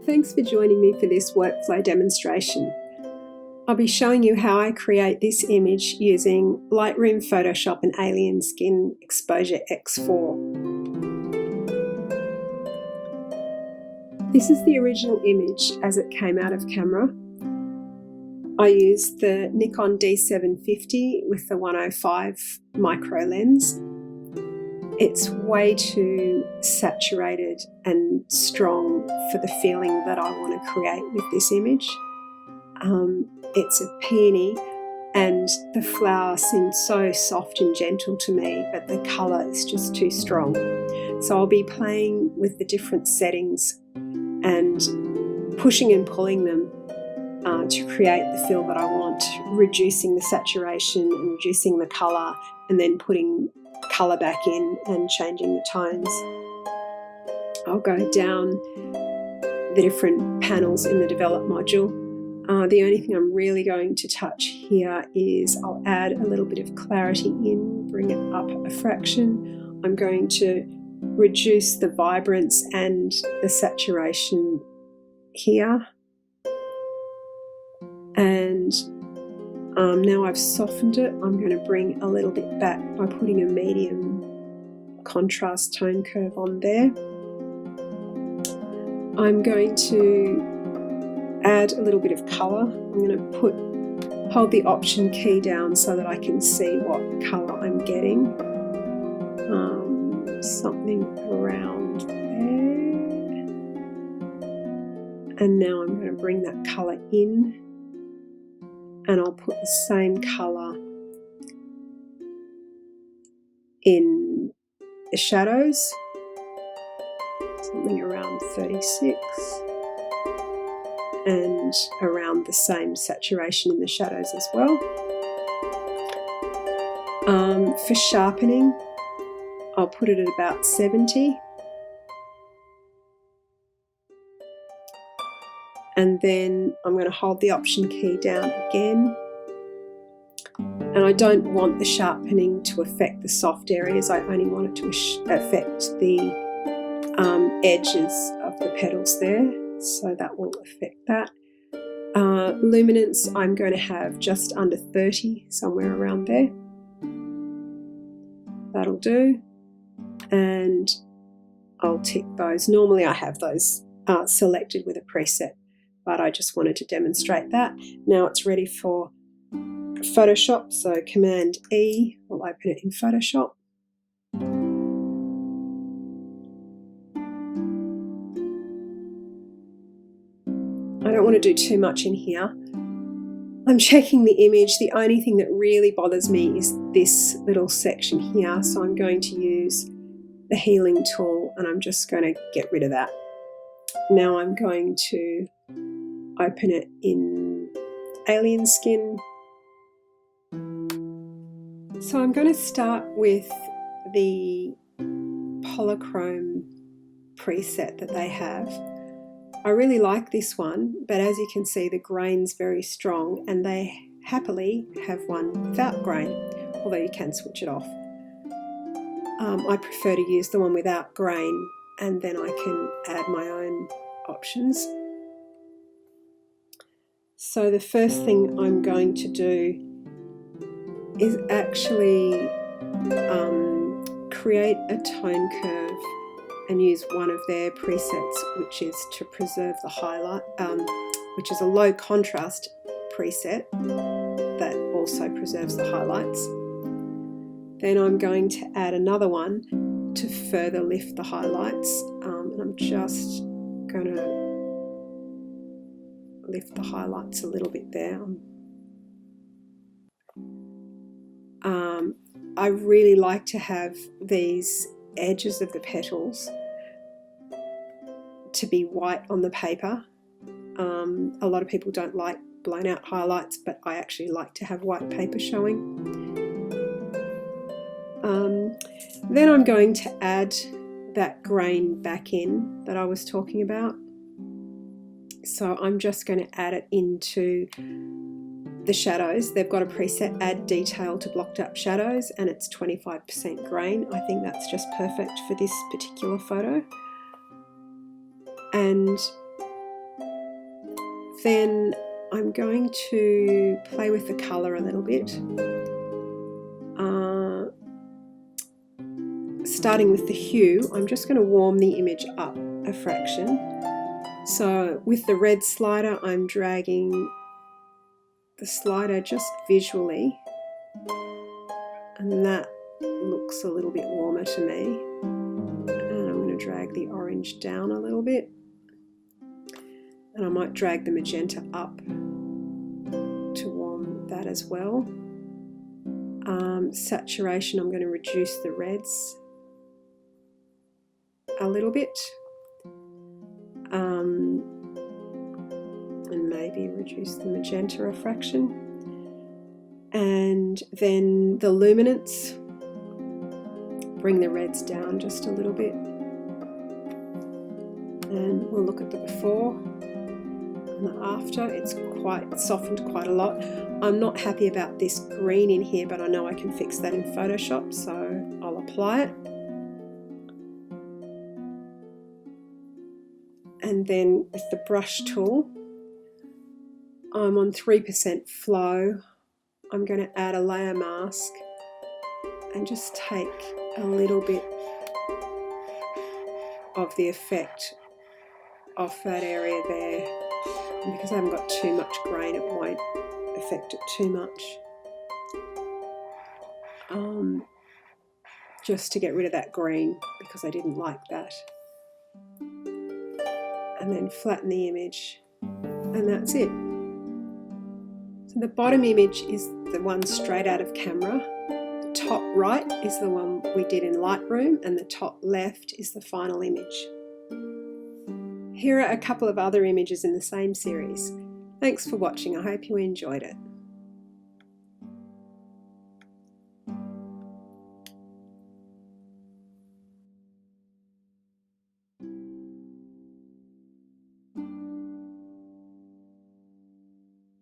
Thanks for joining me for this workflow demonstration. I'll be showing you how I create this image using Lightroom, Photoshop and Alienskin Exposure X4. This is the original image as it came out of camera. I used the Nikon D750 with the 105 micro lens. It's way too saturated and strong for the feeling that I want to create with this image. It's a peony and the flower seems so soft and gentle to me, but the colour is just too strong. So I'll be playing with the different settings and pushing and pulling them to create the feel that I want, reducing the saturation and reducing the colour, and then putting colour back in and changing the tones. I'll go down the different panels in the develop module. The only thing I'm really going to touch here is I'll add a little bit of clarity in, bring it up a fraction. I'm going to reduce the vibrance and the saturation here. And now I've softened it, I'm going to bring a little bit back by putting a medium contrast tone curve on there. I'm going to add a little bit of colour. I'm going to hold the Option key down so that I can see what colour I'm getting. Something around there. And now I'm going to bring that colour in. And I'll put the same colour in the shadows, something around 36, and around the same saturation in the shadows as well. For sharpening, I'll put it at about 70. And then I'm going to hold the Option key down again. And I don't want the sharpening to affect the soft areas, I only want it to affect the edges of the petals there, so that will affect that. Luminance I'm going to have just under 30, somewhere around there. That'll do. And I'll tick those. Normally I have those selected with a preset, but I just wanted to demonstrate that. Now it's ready for Photoshop, so Command E will open it in Photoshop. I don't want to do too much in here. I'm checking the image. The only thing that really bothers me is this little section here, so I'm going to use the healing tool and I'm just going to get rid of that. Now I'm going to open it in Alienskin. So I'm going to start with the polychrome preset that they have. I really like this one, but as you can see the grain's very strong and they happily have one without grain, although you can switch it off. I prefer to use the one without grain, and then I can add my own options. So the first thing I'm going to do is actually create a tone curve and use one of their presets, which is to preserve the highlight, which is a low contrast preset that also preserves the highlights. Then I'm going to add another one to further lift the highlights, and I'm just going to lift the highlights a little bit there. I really like to have these edges of the petals to be white on the paper. A lot of people don't like blown out highlights, but I actually like to have white paper showing. Then I'm going to add that grain back in that I was talking about. So I'm just going to add it into the shadows. They've got a preset, add detail to blocked up shadows, and it's 25% grain. I think that's just perfect for this particular photo. And Then I'm going to play with the colour a little bit. Starting with the hue, I'm just going to warm the image up a fraction. So with the red slider, I'm dragging the slider just visually, and that looks a little bit warmer to me. And I'm going to drag the orange down a little bit, and I might drag the magenta up to warm that as well. Saturation, I'm going to reduce the reds a little bit, and maybe reduce the magenta a fraction. And then the luminance, bring the reds down just a little bit, and we'll look at the before and the after. It's softened quite a lot. I'm not happy about this green in here, but I know I can fix that in Photoshop, so I'll apply it. And then with the brush tool, I'm on 3% flow. I'm going to add a layer mask and just take a little bit of the effect off that area there. And because I haven't got too much grain, it won't affect it too much. Just to get rid of that green, because I didn't like that. And then flatten the image, and that's it. So the bottom image is the one straight out of camera, the top right is the one we did in Lightroom, and the top left is the final image. Here are a couple of other images in the same series. Thanks for watching, I hope you enjoyed it.